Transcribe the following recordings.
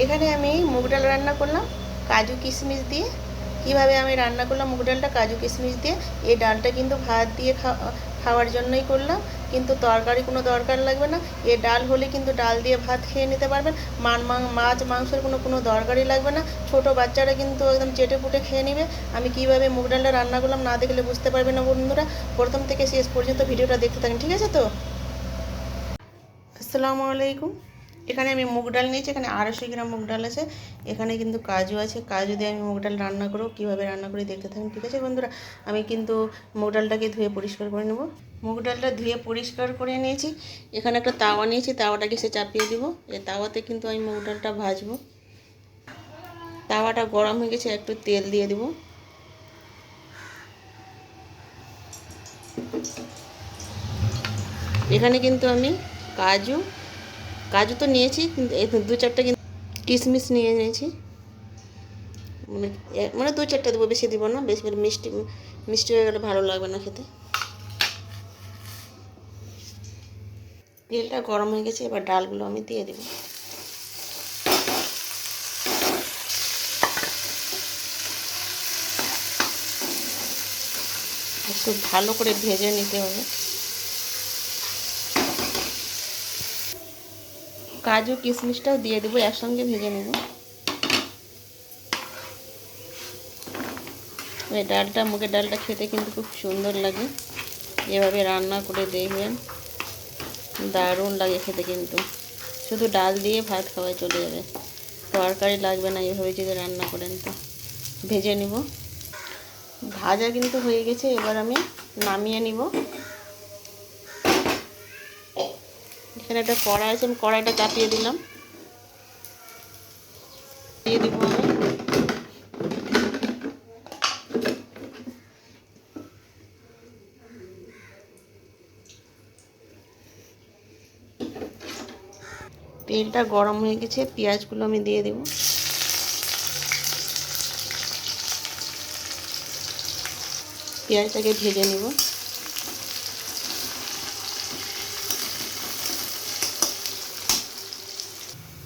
এখানে আমি মুগ ডাল রান্না করলাম কাজু কিশমিশ দিয়ে। কিভাবে আমি রান্না করলাম মুগ ডালটা কাজু কিশমিশ দিয়ে। এই ডালটা কিন্তু ভাত দিয়ে খাওয়ার জন্যই করলাম, কিন্তু তরকারি কোনো দরকার লাগবে না। এই ডাল হলে কিন্তু ডাল দিয়ে ভাত খেয়ে নিতে পারবেন। মাছ মাংসের কোনো দরকারই লাগবে না। ছোট বাচ্চারা কিন্তু একদম চেটে পুটে খেয়ে নেবে। আমি কিভাবে মুগ ডালটা রান্না করলাম না দেখলে বুঝতে পারবেন না বন্ধুরা। প্রথম থেকে শেষ পর্যন্ত ভিডিওটা দেখতে থাকেন, ঠিক আছে তো? আসসালামু আলাইকুম। এখানে আমি মুগ ডাল নিয়েছি, এখানে 250 গ্রাম মুগ ডাল আছে। এখানে কিন্তু কাজু আছে, কাজু দিয়ে আমি মুগ ডাল রান্না করবো। কীভাবে রান্না করি দেখতে থাকুন, ঠিক আছে বন্ধুরা। আমি কিন্তু মুগ ডালটাকে ধুয়ে পরিষ্কার করে নেব। মুগ ডালটা ধুয়ে পরিষ্কার করে নিয়েছি। এখানে একটা তাওয়া নিয়েছি, তাওয়াটাকে সে চাপিয়ে দিব। এই তাওয়াতে কিন্তু আমি মুগ ডালটা ভাজবো। তাওয়াটা গরম হয়ে গেছে, একটু তেল দিয়ে দিব। এখানে কিন্তু আমি কাজু কাজু তো নিয়েছি, কিন্তু 2-4টা কিন্তু কিশমিশ নিয়ে নিয়েছি। মানে 2-4টা দেবো, বেশি দিব না, বেশি মিষ্টি মিষ্টি হয়ে গেলে ভালো লাগবে না খেতে। তেলটা গরম হয়ে গেছে, এবার ডালগুলো আমি দিয়ে দেব। একটু ভালো করে ভেজে নিতে হবে। কাজু কিশমিশটাও দিয়ে দেবো, একসঙ্গে ভেজে নেব। এই ডালটা মুগের ডালটা খেতে কিন্তু খুব সুন্দর লাগে। এভাবে রান্না করে দেখবেন, দারুণ লাগে খেতে। কিন্তু শুধু ডাল দিয়ে ভাত খাওয়াই চলে যাবে, তরকারি লাগবে না এভাবে যদি রান্না করেন তো। ভেজে নিব। ভাজা কিন্তু হয়ে গেছে, এবার আমি নামিয়ে নিব। এখানে একটা কড়াই আছে, আমি কড়াইটা চাপিয়ে দিলাম। দিয়ে দিব আমি তেলটা গরম হয়ে গেছে, পেঁয়াজগুলো আমি দিয়ে দেব। পেঁয়াজটাকে ভেজে নেব।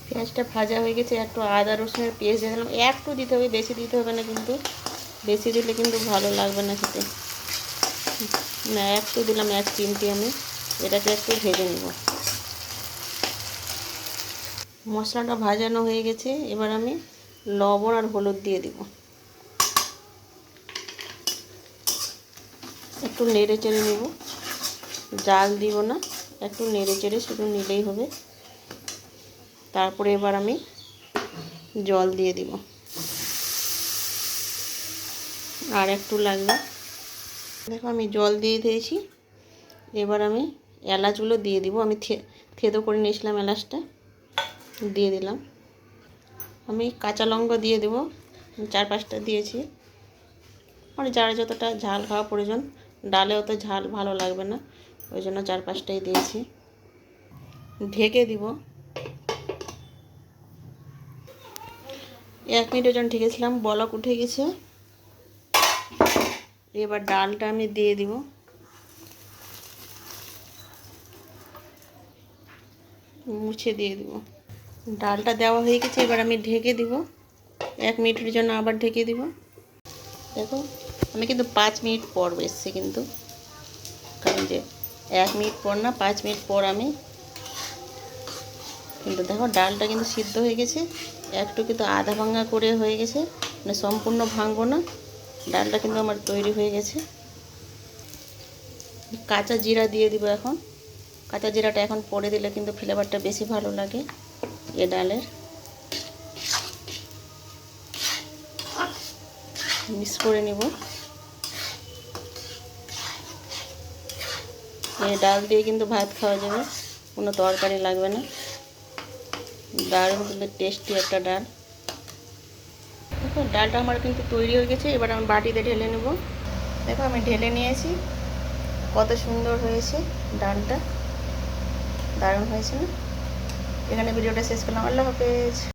পেঁয়াজটা ভাজা হয়ে গেছে, একটু আদা রসুনের পেস্ট দিয়ে দিলাম। একটু দিতে হবে, বেশি দিতে হবে না, কিন্তু বেশি দিলে কিন্তু ভালো লাগবে না খেতে। না, একটু দিলাম, 1 চিমটি। আমি এটাকে একটু ভেজে নেব। মশলাটা ভাজানো হয়ে গেছে, এবার আমি লবণ আর হলুদ দিয়ে দিব। একটু নেড়ে চেড়ে নেব, জাল দিব না, একটু নেড়ে চেড়ে শুধু নিলেই হবে। তারপরে এবার আমি জল দিয়ে দিব, আর একটু লাগবে। দেখো আমি জল দিয়ে দিয়েছি। এবার আমি এলাচগুলো দিয়ে দিব। আমি থেদো করে নিয়েছিলাম, এলাচটা দিয়ে দিলাম। আমি কাঁচা লঙ্কা দিয়ে দেব, 4-5টা দিয়েছি। মানে যারা যতটা ঝাল খাওয়া প্রয়োজন, ডালে অত ঝাল ভালো লাগবে না, ওই জন্য 4-5টাই দিয়েছি। ঢেকে দিব। 1 মিনিটের জন্য ঢেকেছিলাম, বলক উঠে গেছে। এবার ডালটা আমি দিয়ে দিব। মুছে দিয়ে দিব। ডালটা দেওয়া হয়ে গেছে, এবার আমি ঢেকে দিব। 1 মিনিটের জন্য আবার ঢেকে দিব। দেখো আমি কিন্তু 5 মিনিট পর এসছি, কিন্তু কারণ যে 1 মিনিট পর না, 5 মিনিট পর আমি কিন্তু দেখো ডালটা কিন্তু সিদ্ধ হয়ে গেছে। একটু কিন্তু আধা ভাঙা করে হয়ে গেছে, মানে সম্পূর্ণ ভাঙবো না। ডালটা কিন্তু আমার তৈরি হয়ে গেছে। কাঁচা জিরা দিয়ে দিব এখন। কাঁচা জিরাটা এখন পরে দিলে কিন্তু ফ্লেভারটা বেশি ভালো লাগে এ ডালের। মিক্স করে নিব। এই ডাল দিয়ে কিন্তু ভাত খাওয়া যাবে, কোনো তরকারি লাগবে না। দারুণ কিন্তু টেস্টি একটা ডাল। দেখো ডালটা আমার কিন্তু তৈরি হয়ে গেছে, এবার আমি বাটিতে ঢেলে নেব। দেখো আমি ঢেলে নিয়েছি, কত সুন্দর হয়েছে ডালটা, দারুণ হয়েছে না? এখানে ভিডিওটা শেষ করলাম। আল্লাহ হাফেজ।